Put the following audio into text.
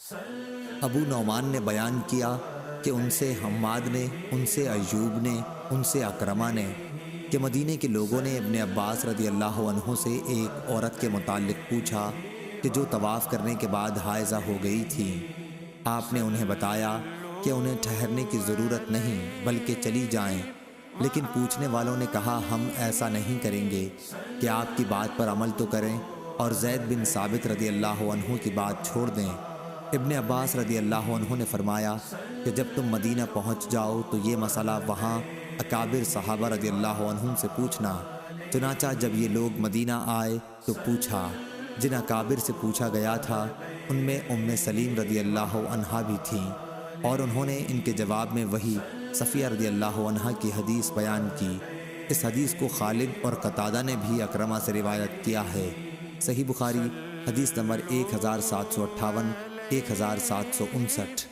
ابو نعمان نے بیان کیا کہ ان سے حماد نے، ان سے ایوب نے، ان سے اکرمہ نے کہ مدینے کے لوگوں نے ابن عباس رضی اللہ عنہ سے ایک عورت کے متعلق پوچھا کہ جو طواف کرنے کے بعد حائضہ ہو گئی تھی۔ آپ نے انہیں بتایا کہ انہیں ٹھہرنے کی ضرورت نہیں بلکہ چلی جائیں، لیکن پوچھنے والوں نے کہا ہم ایسا نہیں کریں گے کہ آپ کی بات پر عمل تو کریں اور زید بن ثابت رضی اللہ عنہ کی بات چھوڑ دیں۔ ابن عباس رضی اللہ عنہ نے فرمایا کہ جب تم مدینہ پہنچ جاؤ تو یہ مسئلہ وہاں اکابر صحابہ رضی اللہ عنہم سے پوچھنا۔ چنانچہ جب یہ لوگ مدینہ آئے تو پوچھا۔ جن اکابر سے پوچھا گیا تھا ان میں سلیم رضی اللہ عنہا بھی تھیں، اور انہوں نے ان کے جواب میں وہی صفیہ رضی اللہ عنہا کی حدیث بیان کی۔ اس حدیث کو خالد اور قتادہ نے بھی اکرمہ سے روایت کیا ہے۔ صحیح بخاری حدیث نمبر 1758 1759۔